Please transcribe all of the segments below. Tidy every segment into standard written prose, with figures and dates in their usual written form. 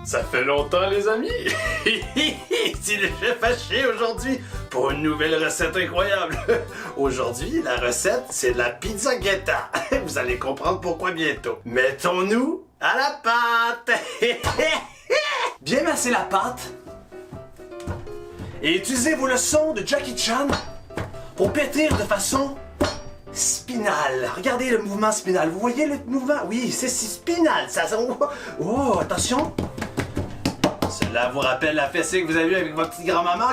Ça fait longtemps, les amis! C'est le chef Haché aujourd'hui pour une nouvelle recette incroyable. Aujourd'hui, la recette, c'est de la pizzagetta. Vous allez comprendre pourquoi bientôt. Mettons-nous à la pâte! Bien masser la pâte et utilisez vos leçons de Jackie Chan pour pétrir de façon spinale. Regardez le mouvement spinal. Vous voyez le mouvement? Oui, c'est spinal. Ça... Oh, attention! Cela vous rappelle la fessée que vous avez eue avec votre petite grand-maman?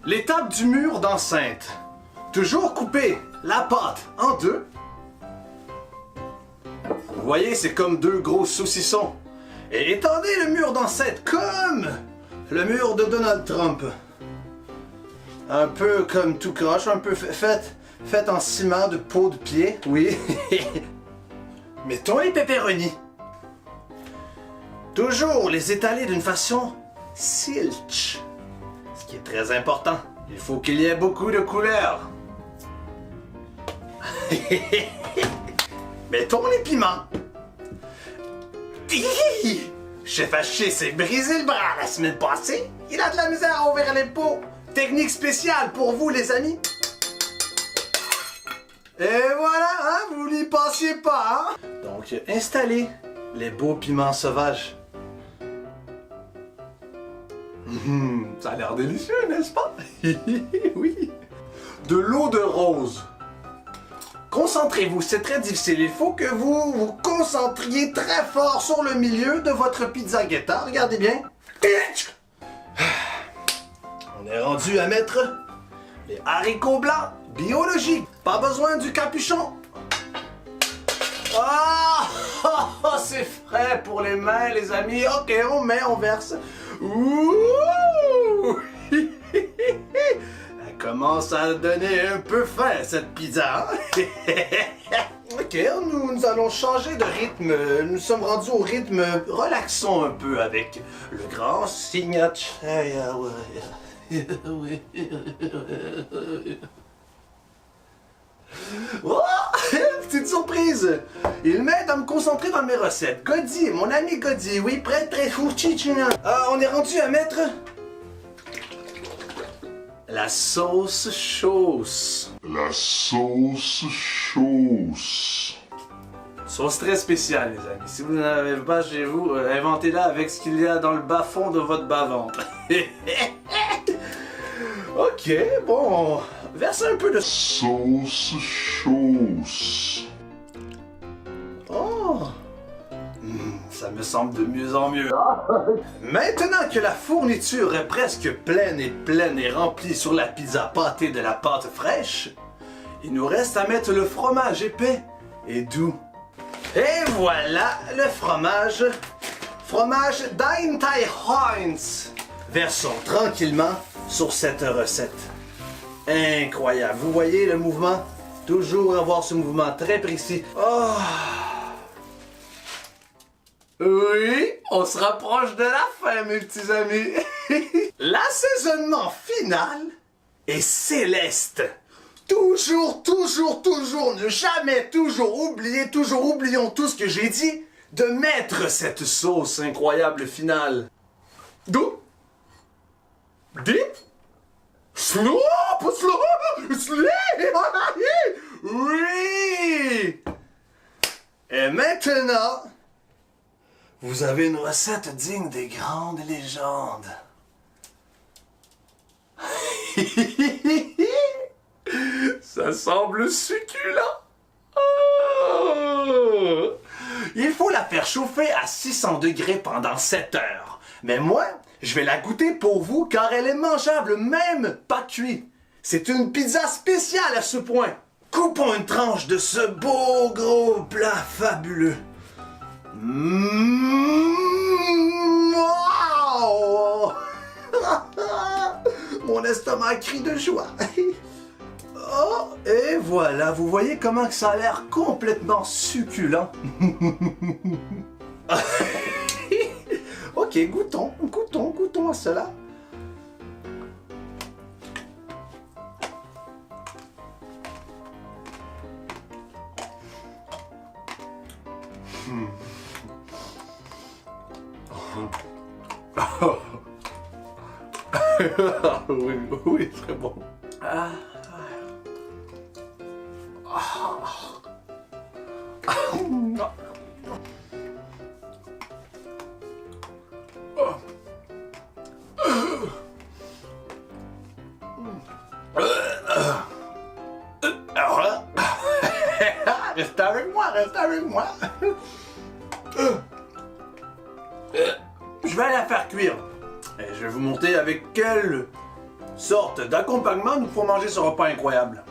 L'étape du mur d'enceinte. Toujours couper la pâte en deux. Vous voyez, c'est comme deux gros saucissons. Et étendez le mur d'enceinte comme le mur de Donald Trump. Un peu comme tout croche, un peu fait en ciment de peau de pied, oui. Mettons les pepperonis. Toujours les étaler d'une façon silch. Ce qui est très important. Il faut qu'il y ait beaucoup de couleurs. Mettons les piments. Chef Haché s'est brisé le bras la semaine passée. Il a de la misère à ouvrir les pots. Technique spéciale pour vous, les amis. Et voilà, hein, vous n'y pensiez pas, hein? Donc, installez les beaux piments sauvages. Ça a l'air délicieux, n'est-ce pas? Oui. De l'eau de rose. Concentrez-vous, c'est très difficile. Il faut que vous vous concentriez très fort sur le milieu de votre pizzagetta. Regardez bien. On est rendu à mettre les haricots blancs biologiques. Pas besoin du capuchon. Ah! Oh, c'est frais pour les mains, les amis. Ok, on met, on verse. Ouh! Elle commence à donner un peu faim, cette pizza. Ok, nous allons changer de rythme. Nous sommes rendus au rythme relaxons un peu avec le grand signature. Oh! Petite surprise! Il m'aide à me concentrer dans mes recettes. Godi, mon ami Godi, oui, prêt, très fourchichina. On est rendu à mettre la sauce sauce. La sauce sauce. Sauce très spéciale, les amis. Si vous n'en avez pas chez vous, inventez-la avec ce qu'il y a dans le bas-fond de votre bas-ventre. Ok, bon, verse un peu de Sauce sauce. Oh! Ça me semble de mieux en mieux. Maintenant que la fourniture est presque pleine et remplie sur la pizza pâtée de la pâte fraîche, il nous reste à mettre le fromage épais et doux. Et voilà le fromage. Fromage d'Eintai Heinz. Versons tranquillement sur cette recette. Incroyable. Vous voyez le mouvement? Toujours avoir ce mouvement très précis. Oh! Oui, on se rapproche de la fin, mes petits amis. L'assaisonnement final est céleste. Toujours, ne jamais, toujours oublions tout ce que j'ai dit, de mettre cette sauce incroyable finale. D'où? Dip? Slow, pas slow, slay! Oui! Et maintenant, vous avez une recette digne des grandes légendes. Ça semble succulent. Oh! Il faut la faire chauffer à 600 degrés pendant 7 heures. Mais moi, je vais la goûter pour vous car elle est mangeable même pas cuite. C'est une pizza spéciale à ce point. Coupons une tranche de ce beau gros plat fabuleux. Wow! Mon estomac crie de joie. Oh, et voilà, vous voyez comment que ça a l'air complètement succulent. Ok, goûtons à cela. Oui, oui, très bon. Alors là, restez avec moi, restez avec moi. Je vais aller la faire cuire. Et je vais vous montrer avec quelle sorte d'accompagnement nous faut manger ce repas incroyable.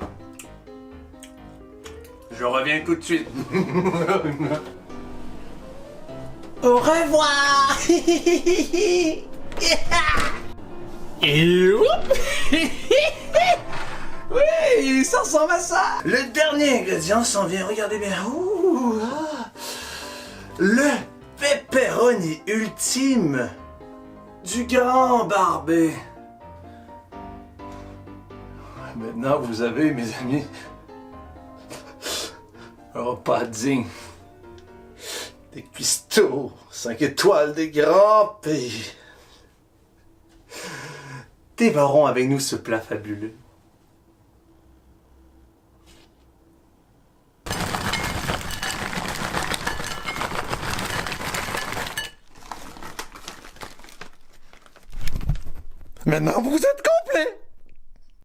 Je reviens tout de suite. Au revoir. Et oui, ça ressemble à ça. Le dernier ingrédient s'en vient, regardez bien. Ouh, ah. Le pepperoni ultime du grand barbet. Maintenant, vous avez, mes amis, un repas digne des cuistots 5 étoiles des grands pays. Dévorons avec nous ce plat fabuleux. Maintenant, vous êtes complet.